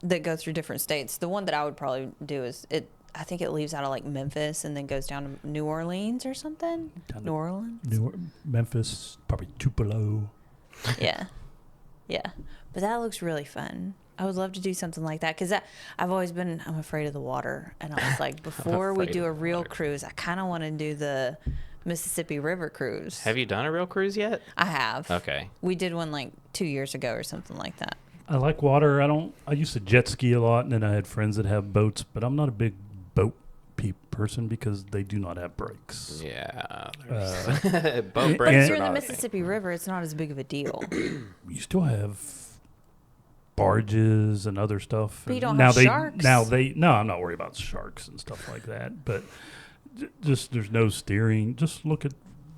that go through different states. The one that I would probably do is I think it leaves out of like Memphis and then goes down to New Orleans or something. Down to New Orleans. Memphis, probably Tupelo. Yeah. But that looks really fun. I would love to do something like that because I'm afraid of the water. And I was like, before we do a real cruise, I kind of want to do the Mississippi River cruise. Have you done a real cruise yet? I have. Okay. We did one like 2 years ago or something like that. I like water. I used to jet ski a lot, and then I had friends that have boats, but I'm not a big boat person because they do not have brakes. Yeah. Boat But brakes if are you're in the not- Mississippi River, it's not as big of a deal. You still have barges and other stuff. But you don't now have they, sharks? No, I'm not worried about sharks and stuff like that. But just there's no steering. Just look at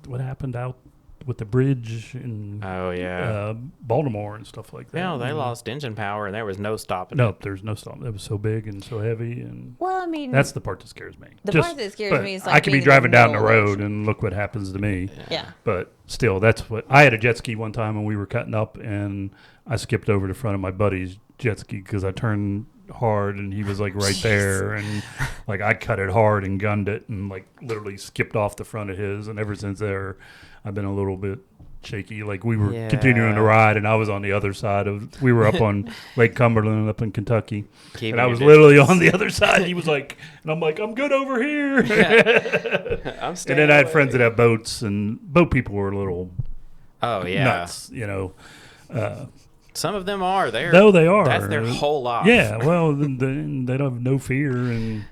what happened out with the bridge in Oh, yeah. Baltimore and stuff like that. No, they lost engine power, and there was no stopping No, it. there's no stop. It was so big and so heavy, and Well, I mean, that's the part that scares me. The part that scares but me is, like, I could being be in the driving down the middle of the road ocean. and look what happens to me. yeah. But still, that's what I had a jet ski one time when we were cutting up, and I skipped over the front of my buddy's jet ski because I turned hard and he was like right there, and like I cut it hard and gunned it and like literally skipped off the front of his, and ever since there, I've been a little bit shaky. Like we were continuing to ride, and I was on the other side of. We were up on Lake Cumberland up in Kentucky, Keeping and I your was distance. literally on the other side. He was like, and I'm like, I'm good over here. I'm And staying then I had away. friends that have boats, and boat people were a little Oh, yeah. nuts, Some of them are. Though they are. That's their whole life. Yeah, well, they don't have no fear, and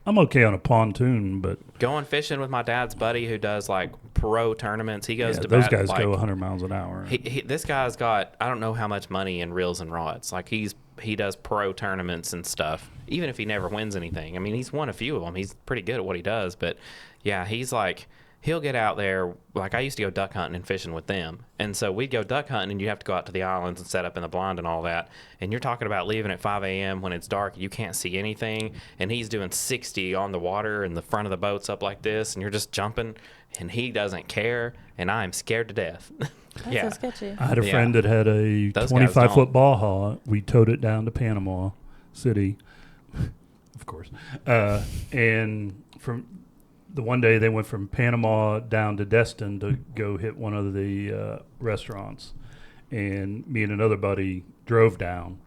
I'm okay on a pontoon, but Going fishing with my dad's buddy who does like pro tournaments. He goes to those bat, guys like, go 100 miles an hour. This guy's got I don't know how much money in reels and rods. Like he does pro tournaments and stuff. Even if he never wins anything, I mean, he's won a few of them. He's pretty good at what he does. But yeah, he's like he'll get out there. Like I used to go duck hunting and fishing with them, and so we'd go duck hunting, and you have to go out to the islands and set up in the blind and all that. And you're talking about leaving at 5 a.m. when it's dark, you can't see anything, and he's doing 60 on the water, and the front of the boat's up like this, and you're just jumping, and he doesn't care, and I'm scared to death. That's so sketchy. I had a friend that had a Those guys 25-foot Baja. We towed it down to Panama City, of course, and from the one day they went from Panama down to Destin to go hit one of the restaurants, and me and another buddy drove down.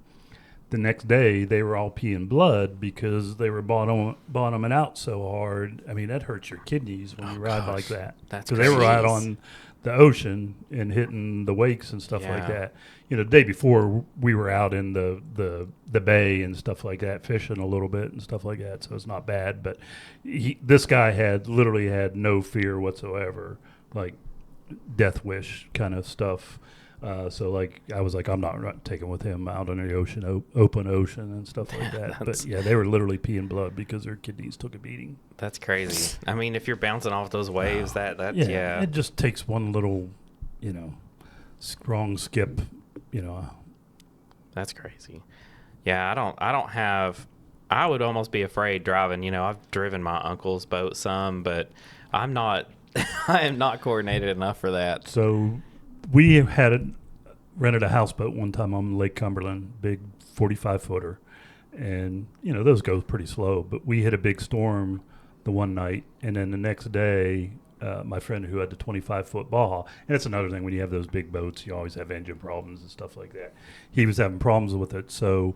The next day they were all peeing blood because they were bottoming out so hard. I mean, that hurts your kidneys when you ride like that. That's because they were out crazy. on the ocean and hitting the wakes and stuff like Yeah. that. The day before we were out in the bay and stuff like that, fishing a little bit and stuff like that, so it's not bad. But this guy literally had no fear whatsoever, like death wish kind of stuff. So like I was like, I'm not taking with him out on the ocean, open ocean and stuff like that. But yeah, they were literally peeing blood because their kidneys took a beating. That's crazy. I mean, if you're bouncing off those waves, that yeah. It just takes one little, strong skip, That's crazy. Yeah, I would almost be afraid driving. I've driven my uncle's boat some, but I'm not, I am not coordinated enough for that. So we had rented a houseboat one time on Lake Cumberland, big 45-footer. And, those go pretty slow. But we hit a big storm the one night. And then the next day, my friend who had the 25-foot Baja, and it's another thing when you have those big boats, you always have engine problems and stuff like that. He was having problems with it. So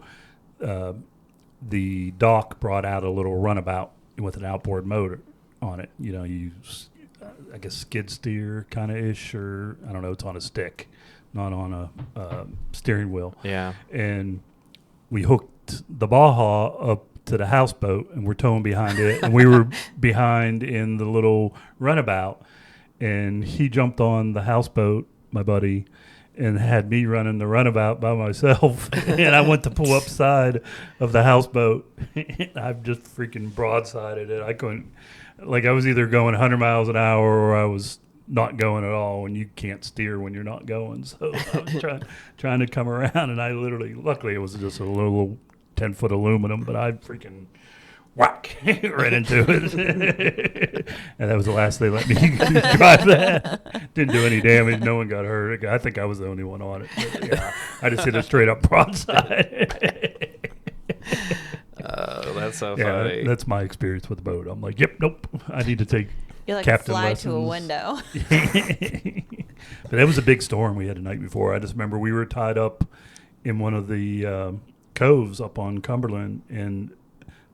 the dock brought out a little runabout with an outboard motor on it. I guess skid steer kind of ish, or I don't know, it's on a stick, not on a steering wheel. Yeah. And we hooked the Baja up to the houseboat, and we're towing behind it, and we were behind in the little runabout, and he jumped on the houseboat, my buddy, and had me running the runabout by myself. And I went to pull up side of the houseboat. I've just freaking broadsided it. I couldn't, like I was either going 100 miles an hour or I was not going at all, and you can't steer when you're not going. So I was trying to come around, and I literally, luckily it was just a little 10-foot aluminum, but I freaking whack right into it. And that was the last they let me drive that. Didn't do any damage. No one got hurt. I think I was the only one on it. But yeah, I just hit it straight up broadside. Oh, that's so Yeah, funny. that's my experience with the boat. I'm like, yep, nope. I need to take You're like captain fly lessons. to a window. But it was a big storm we had the night before. I just remember we were tied up in one of the coves up on Cumberland, and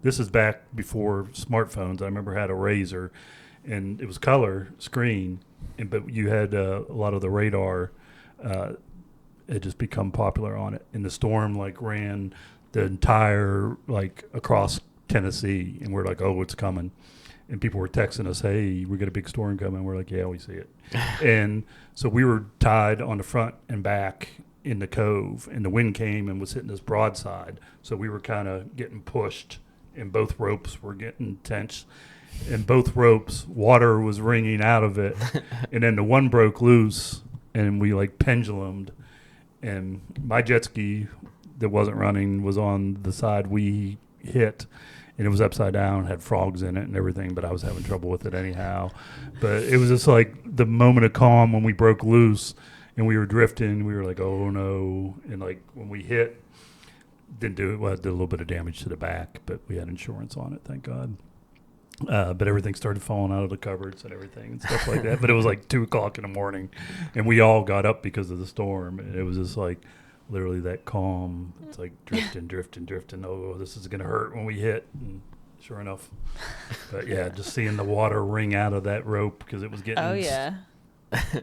this is back before smartphones. I remember I had a Razor, and it was color screen, but you had a lot of the radar had just become popular on it. And the storm like ran the entire like across Tennessee, and we're like, oh, it's coming. And people were texting us, hey, we got a big storm coming. We're like, yeah, we see it. And so we were tied on the front and back in the cove, and the wind came and was hitting us broadside. So we were kind of getting pushed, and both ropes were getting tense. And both ropes, water was wringing out of it. And then the one broke loose, and we like pendulumed. And my jet ski that wasn't running was on the side we hit, and it was upside down, had frogs in it and everything, but I was having trouble with it anyhow. But it was just like the moment of calm when we broke loose and we were drifting. We were like, oh no. And like when we hit, didn't do it. Well, it did a little bit of damage to the back, but we had insurance on it, thank God. But everything started falling out of the cupboards and everything and stuff like that. But it was like 2 o'clock in the morning, and we all got up because of the storm. And it was just like literally that calm. It's like drifting. Oh, this is going to hurt when we hit. And sure enough. But yeah, just seeing the water wring out of that rope because it was getting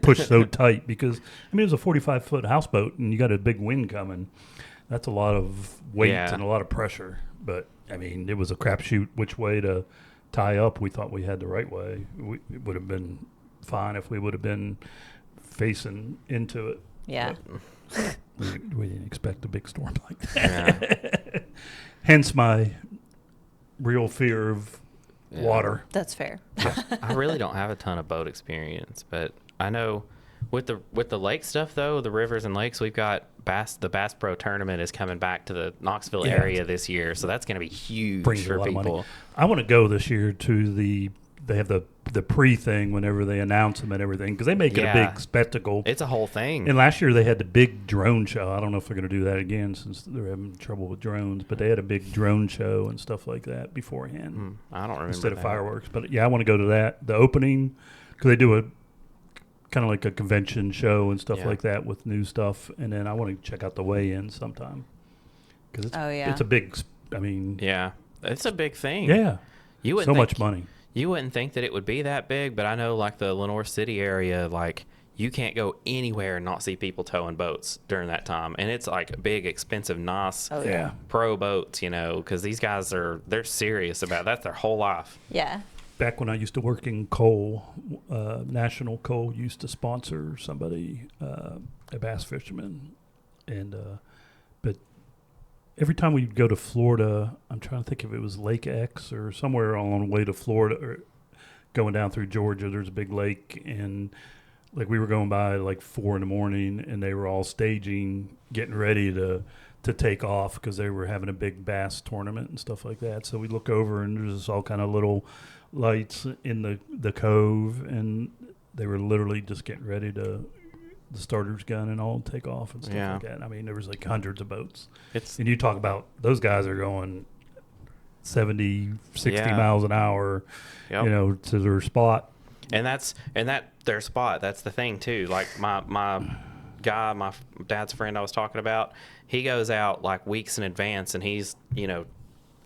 pushed so tight. Because, I mean, it was a 45-foot houseboat, and you got a big wind coming. That's a lot of weight and a lot of pressure. But, I mean, it was a crapshoot which way to tie up. We thought we had the right way. It would have been fine if we would have been facing into it. Yeah. We didn't expect a big storm like that. Yeah. Hence my real fear of water. That's fair. I really don't have a ton of boat experience, but I know with the lake stuff though, the rivers and lakes, we've got the Bass Pro tournament is coming back to the Knoxville area this year, so that's going to be huge for people. I want to go this year to they have the pre thing whenever they announce them and everything, because they make it a big spectacle. It's a whole thing. And last year they had the big drone show. I don't know if they're going to do that again since they're having trouble with drones, but they had a big drone show and stuff like that beforehand. I don't remember instead of fireworks. But yeah, I want to go to that. The opening, because they do a kind of like a convention show and stuff like that with new stuff, and then I want to check out the weigh-in sometime because it's a big. I mean, it's a big thing. Yeah, you so much money. You wouldn't think that it would be that big, but I know like the Lenore City area, like you can't go anywhere and not see people towing boats during that time, and it's like big, expensive, nice pro boats, you know, because these guys they're serious about that's their whole life. Yeah. Back when I used to work in coal, National Coal used to sponsor somebody, a bass fisherman, and but every time we'd go to Florida, I'm trying to think if it was Lake X or somewhere on the way to Florida or going down through Georgia, there's a big lake, and like we were going by like 4 a.m, and they were all staging, getting ready to take off because they were having a big bass tournament and stuff like that. So we look over and there's just all kind of little lights in the cove, and they were literally just getting ready to the starter's gun and all take off and stuff like that. I mean, there was like hundreds of boats. And you talk about those guys are going 70, 60 miles an hour, you know, to their spot. And that's their spot. That's the thing too. Like my guy, my dad's friend I was talking about, he goes out like weeks in advance, and he's, you know,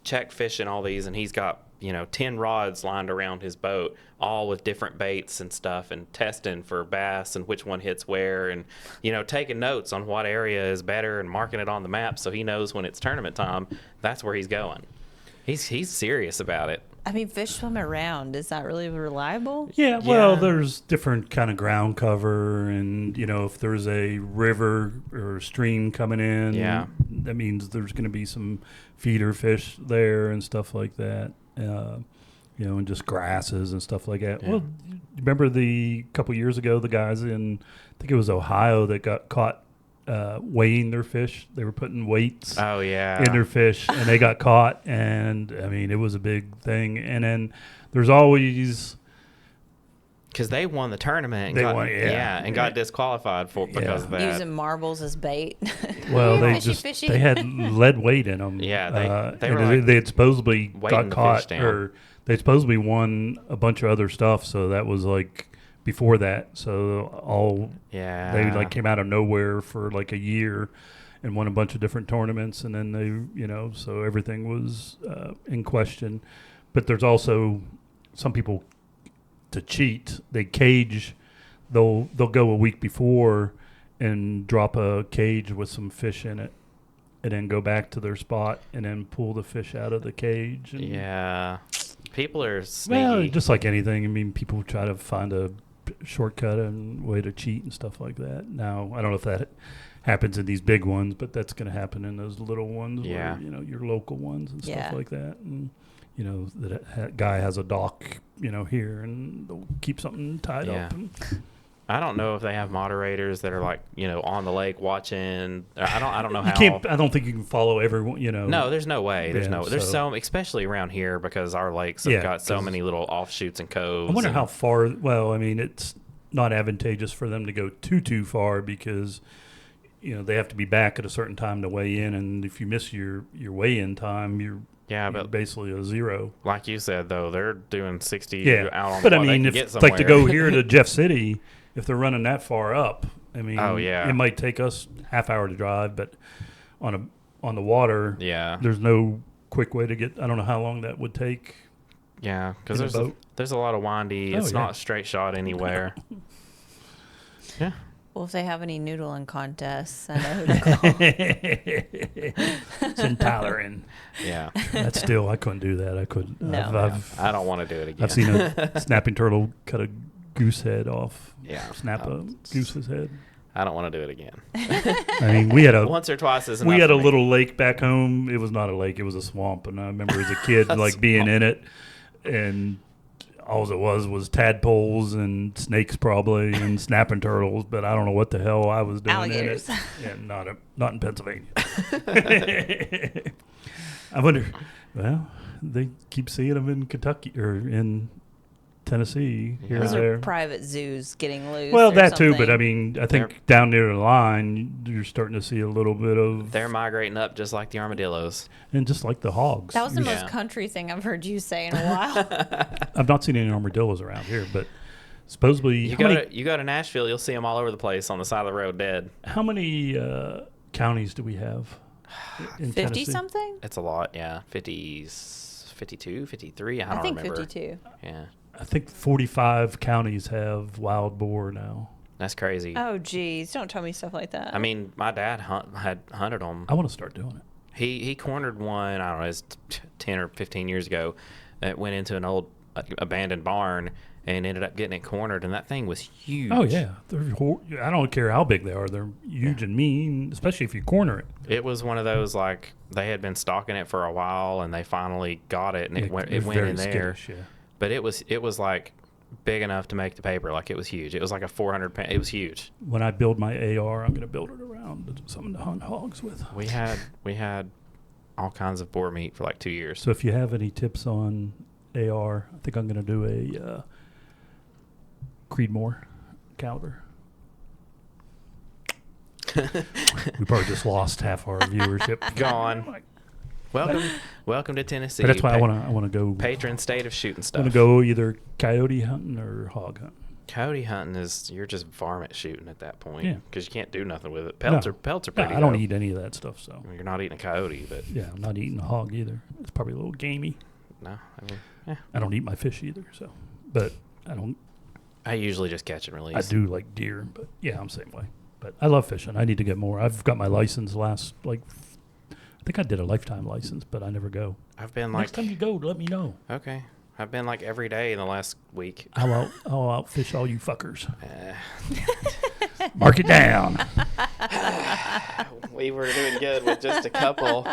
check fishing all these, and he's got, you know, 10 rods lined around his boat, all with different baits and stuff, and testing for bass and which one hits where, and, you know, taking notes on what area is better and marking it on the map so he knows when it's tournament time, that's where he's going. He's serious about it. I mean, fish swim around. Is that really reliable? Yeah, well, Yeah. there's different kind of ground cover, and if there's a river or stream coming in, Yeah. that means there's going to be some feeder fish there and stuff like that. And just grasses and stuff like that. Yeah. Well, remember the couple years ago, the guys in, I think it was Ohio, that got caught weighing their fish. They were putting weights Oh yeah. in their fish, and they got caught. And I mean, it was a big thing. And then there's always Because they won the tournament. And They got, won, yeah. and got disqualified because of that. Using marbles as bait. well, they Fishy, just fishy. they had lead weight in them. Yeah, they and were like they had supposedly weighting got the caught, fish down. or they supposedly won a bunch of other stuff. So that was like before that. So all Yeah. they like came out of nowhere for like a year and won a bunch of different tournaments, and then they so everything was in question. But there's also some people, to cheat, they cage. They'll go a week before and drop a cage with some fish in it, and then go back to their spot and then pull the fish out of the cage. And, Yeah. People are sneaky. well, just like anything. I mean, people try to find a shortcut and way to cheat and stuff like that. Now, I don't know if that happens in these big ones, but that's going to happen in those little ones, Yeah. where, your local ones and Yeah. stuff like that. And, that guy has a dock, here, and they'll keep something tied Yeah. up. And, I don't know if they have moderators that are like, on the lake watching. I don't know you how. can't, I don't think you can follow everyone, No, there's no way. There's Yeah, there's so- so especially around here because our lakes have Yeah, got so 'cause- many little offshoots and coves. I wonder and- how far. Well, I mean, it's not advantageous for them to go too far because they have to be back at a certain time to weigh in, and if you miss your weigh-in time, you're but basically a zero. like you said though, they're doing 60 Yeah, out on but the I water. They mean, can if get like to somewhere. go here to Jeff City, if they're running that far up, I mean, Oh, yeah. it might take us half hour to drive, but on the water, Yeah, there's no quick way to get. I don't know how long that would take. yeah, because in a boat. there's a lot of windy. Oh, It's yeah. not straight shot anywhere. Yeah, Well, if they have any noodling contests, I know who to call. Send Tyler in. yeah. That's still, I couldn't do that. I couldn't. No. I don't want to do it again. I've seen a snapping turtle cut a goose head off. Yeah. Snap a goose's head. I don't want to do it again. I mean, we had a Once or twice is enough. we had for a me. little lake back home. It was not a lake; it was a swamp. And I remember as a kid, like being in it, and all it was tadpoles and snakes probably and snapping turtles. But I don't know what the hell I was doing Alligators. in it. Yeah, not in Pennsylvania. I wonder. Well, they keep seeing them in Kentucky or in Tennessee here Those and are there. private zoos getting loose. Well, or that too, but something. I mean, I think down near the line, you're starting to see a little bit of, They're migrating up just like the armadillos. and just like the hogs. That was the Yeah. most country thing I've heard you say in a while. I've not seen any armadillos around here, but supposedly, You go to Nashville, you'll see them all over the place on the side of the road dead. how many counties do we have in 50 Tennessee? something? It's a lot, yeah. 52, 53, I don't I think remember. 52. Yeah, I think 45 counties have wild boar now. that's crazy. Oh, geez. Don't tell me stuff like that. I mean, my dad had hunted them. I want to start doing it. He cornered one, I don't know, it's 10 or 15 years ago. That went into an old abandoned barn and ended up getting it cornered, and that thing was huge. Oh yeah, I don't care how big they are; they're huge and mean, especially if you corner it. It was one of those, like, they had been stalking it for a while, and they finally got it, and it went they're in very there. skittish, yeah. But it was like big enough to make the paper. Like, it was huge. It was like a 400-pound. It was huge. When I build my AR, I'm going to build it around something to hunt hogs with. We had all kinds of boar meat for like 2 years. So if you have any tips on AR, I think I'm going to do a Creedmoor caliber. We probably just lost half our viewership. Gone. Welcome to Tennessee. But that's why I want to go. Patron state of shooting I stuff. want to go either coyote hunting or hog hunting. Coyote hunting you're just varmint shooting at that point. Yeah. Because you can't do nothing with it. Pelts No. are No, pretty. I don't though. eat any of that stuff, so I mean, you're not eating a coyote, but yeah, I'm not eating a hog either. It's probably a little gamey. no. I mean, yeah. I don't eat my fish either, so. But I usually just catch and release. I do like deer, but yeah, I'm the same way. But I love fishing. I need to get more. I've got my license I think think I did a lifetime license, but I never go. I've been Next like, time you go, let me know. okay. I've been like every day in the last week. I'll outfish all you fuckers. Uh, Mark it down. we were doing good with just a couple.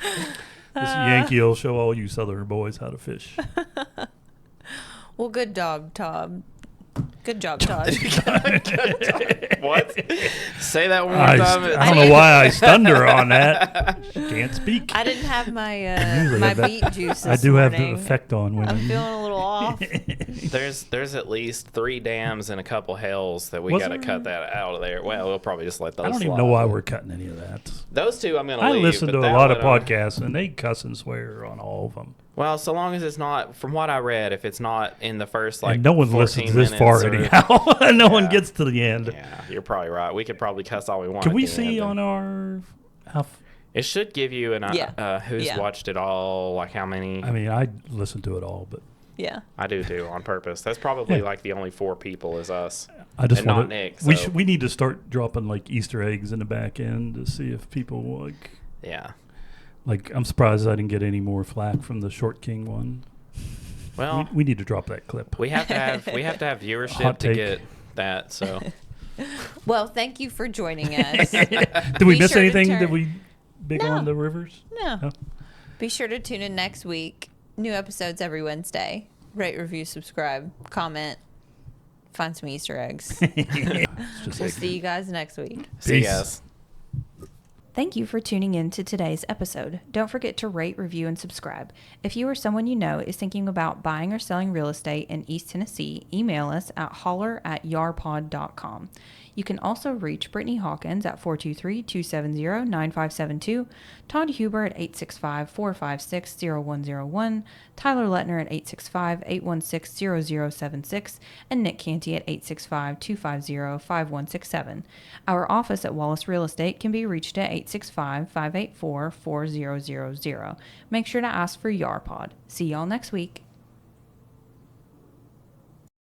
This Yankee will show all you Southern boys how to fish. Well, good job, Todd. Good job, Todd. What? Say that one more I time. don't know why I stunned her on that. She can't speak. I didn't have my Usually my have that- beet juice I this do have morning. the effect on women. I'm feeling a little off. There's at least 3 dams and a couple hills that we Was got to there? cut that out of there. Well, we'll probably just let those I don't slide. even know why we're cutting any of that. Those 2 I'm going to I leave. listen but to a that lot of one, podcasts, and they cuss and swear on all of them. Well, so long as it's not, from what I read, if it's not in the first like And no one 14 listens this far minutes or- anyhow. No one Yeah. gets to the end. Yeah, you're probably right. We could probably cuss all we want. Can at we the see end, on our... How, It should give you an Yeah. who's Yeah. watched it all, like how many. I mean, I listen to it all, but Yeah. I do too, on purpose. That's probably Yeah. like the only 4 people is us. I just And not want Nick, We so- we need to start dropping like Easter eggs in the back end to see if people like. Yeah. Like, I'm surprised I didn't get any more flack from the Short King one. Well, We need to drop that clip. we have to have viewership Hot to take. get that. So Well, thank you for joining us. Did we Be miss sure to anything? turn- Did we big No. on the rivers? No. Oh. Be sure to tune in next week. New episodes every Wednesday. Rate, review, subscribe, comment, find some Easter eggs. It's just We'll like, see you guys next week. see you Peace. guys. Thank you for tuning in to today's episode. Don't forget to rate, review, and subscribe. If you or someone you know is thinking about buying or selling real estate in East Tennessee, email us at holler@yarpod.com. You can also reach Brittany Hawkins at 423-270-9572, Todd Huber at 865-456-0101, Tyler Letner at 865-816-0076, and Nick Cantey at 865-250-5167. Our office at Wallace Real Estate can be reached at 865-584-4000. Make sure to ask for YARPod. See y'all next week.